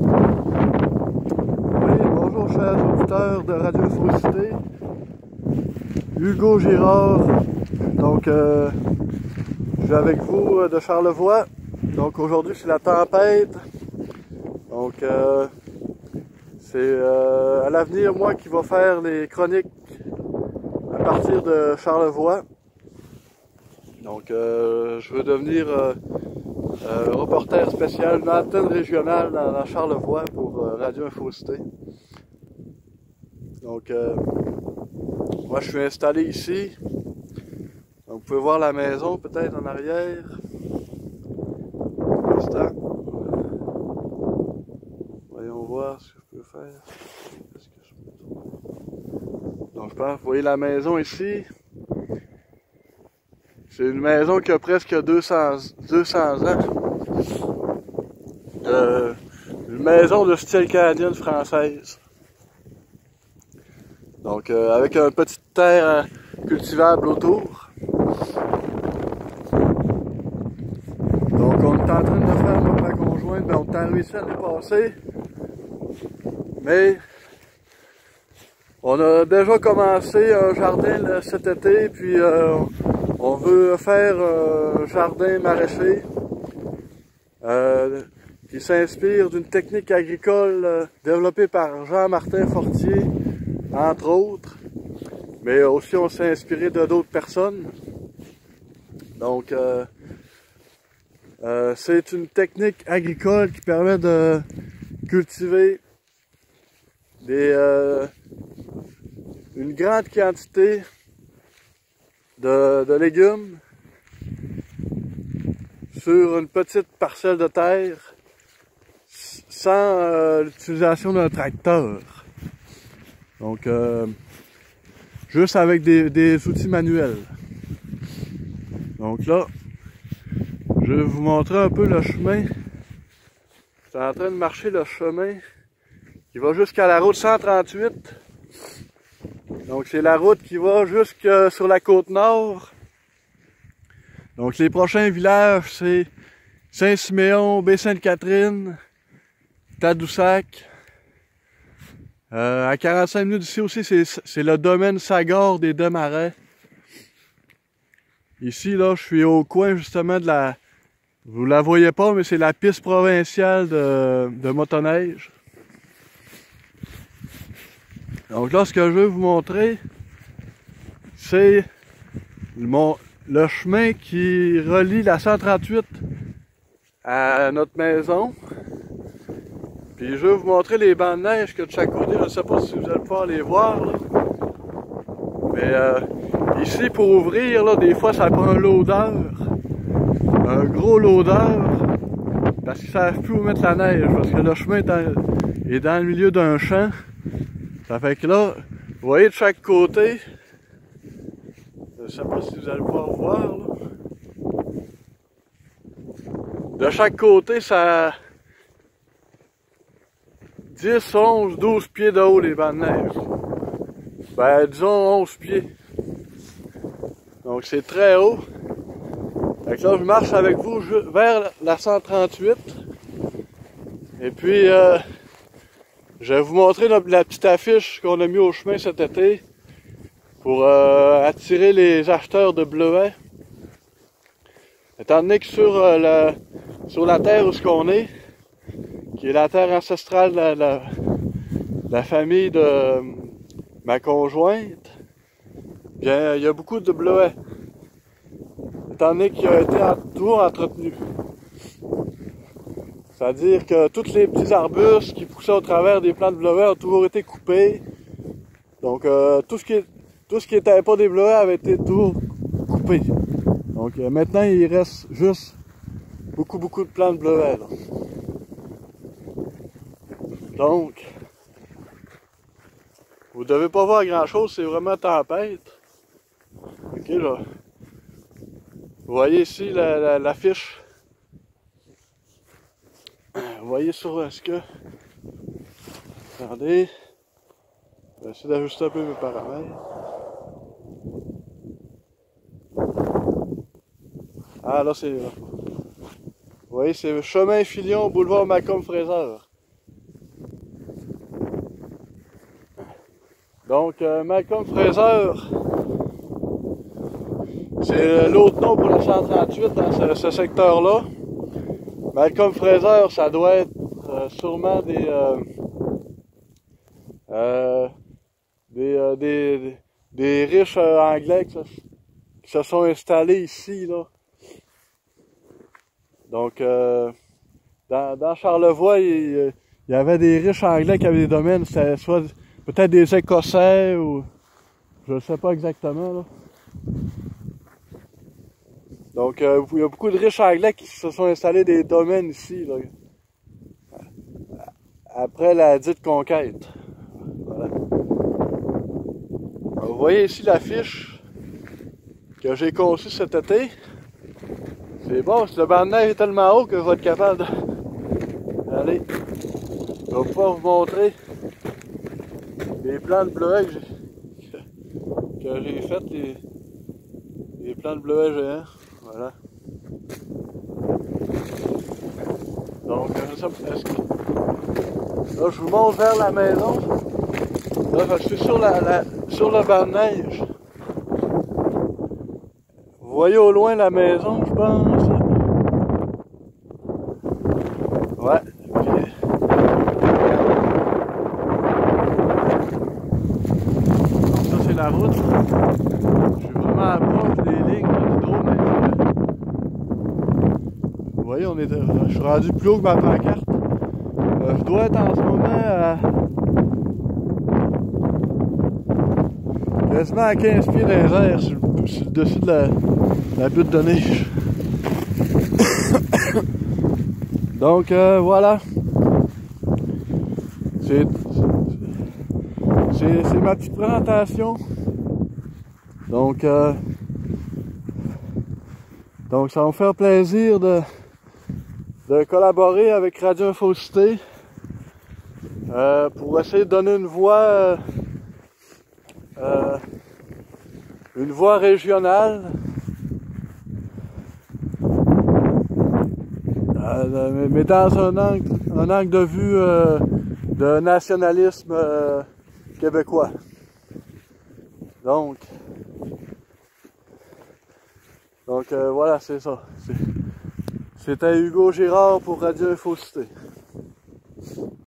Oui, bonjour chers auditeurs de Radio Fauscité. Hugo Girard. Donc, je suis avec vous de Charlevoix. Donc aujourd'hui c'est la tempête. Donc, c'est à l'avenir moi qui va faire les chroniques à partir de Charlevoix. Donc, je veux devenir reporter spécial, une antenne régionale dans Charlevoix pour Radio Fauscité. Donc, moi je suis installé ici. Donc, vous pouvez voir la maison peut-être en arrière. Un instant. Voyons voir ce que je peux faire. Donc, je pense, vous voyez la maison ici. C'est une maison qui a presque 200 ans. Une maison de style canadienne française. Donc, avec une petite terre cultivable autour. Donc, on est en train de faire, moi et ma conjointe, on est réussi à le dépasser. Mais, on a déjà commencé un jardin cet été, puis on veut faire un jardin maraîcher qui s'inspire d'une technique agricole développée par Jean-Martin Fortier, entre autres. Mais aussi on s'est inspiré de d'autres personnes. Donc c'est une technique agricole qui permet de cultiver une grande quantité de légumes sur une petite parcelle de terre sans l'utilisation d'un tracteur. Donc, juste avec des outils manuels. Donc là, je vais vous montrer un peu le chemin. Je suis en train de marcher le chemin qui va jusqu'à la route 138. Donc c'est la route qui va jusque sur la côte nord. Donc les prochains villages c'est Saint-Siméon, Baie-Sainte-Catherine, Tadoussac. À 45 minutes d'ici aussi c'est le domaine Sagard des Deux-Marais. Ici là je suis au coin justement de la... Vous la voyez pas mais c'est la piste provinciale de motoneige. Donc là, ce que je veux vous montrer, c'est le chemin qui relie la 138 à notre maison. Puis je veux vous montrer les bancs de neige que de chaque côté, je ne sais pas si vous allez pouvoir les voir. Là. Mais ici, pour ouvrir, là, des fois, ça prend un loader. Un gros loader. Parce qu'ils ne savent plus où mettre la neige. Parce que le chemin est dans le milieu d'un champ. Ça fait que là, vous voyez de chaque côté, je ne sais pas si vous allez pouvoir voir, là. De chaque côté, ça a 10, 11, 12 pieds de haut les bancs de neige. Ben, disons 11 pieds. Donc c'est très haut. Fait que là, je marche avec vous vers la 138. Et puis, je vais vous montrer la petite affiche qu'on a mis au chemin cet été pour attirer les acheteurs de bleuets. Étant donné que sur la terre où ce qu'on est, qui est la terre ancestrale de la famille de ma conjointe, bien il y a beaucoup de bleuets. Étant donné qu'il a été toujours entretenu. C'est-à-dire que tous les petits arbustes qui poussaient au travers des plants de bleuets ont toujours été coupés. Donc tout ce qui était pas des bleuets avait été toujours coupé. Donc maintenant il reste juste beaucoup de plants de bleuets. Là. Donc vous devez pas voir grand chose, c'est vraiment tempête. Ok là. Vous voyez ici l'affiche. Vous voyez sur est-ce que... Attendez. Je vais essayer d'ajuster un peu mes paramètres. Ah là c'est... Vous voyez c'est chemin Filion, boulevard Macomb-Fraser. Donc, Malcolm Fraser, c'est l'autre nom pour la 138 dans ce secteur-là. Malcolm Fraser, ça doit être sûrement des riches anglais qui se sont installés ici, là. Donc, dans Charlevoix, il y avait des riches anglais qui avaient des domaines, c'était soit peut-être des Écossais ou je ne sais pas exactement, là. Donc, il y a beaucoup de riches anglais qui se sont installés des domaines ici, là, après la dite conquête. Voilà. Alors, vous voyez ici l'affiche que j'ai conçue cet été. C'est bon, si le banc de neige est tellement haut que je vais être capable d'aller. Je vais pouvoir vous montrer les plans de bleuets que j'ai fait, les plans de bleuets géants. Voilà. Donc, je sais pas, là, je vous montre vers la maison. Là, je suis sur le banc de neige. Vous voyez au loin la maison, je pense. Ouais. Puis... ça, c'est la route. Je suis vraiment proche des lignes d'hydro, mais... vous voyez, je suis rendu plus haut que ma pancarte. Je dois être en ce moment à... quasiment à 15 pieds dans les airs sur le dessus de la butte de neige. Donc voilà. C'est ma petite présentation. Donc ça va me faire plaisir de collaborer avec Radio Infocité pour essayer de donner une voix régionale, mais dans un angle de vue de nationalisme québécois. Donc voilà, c'est ça. C'était Hugo Girard pour Radio Infocité.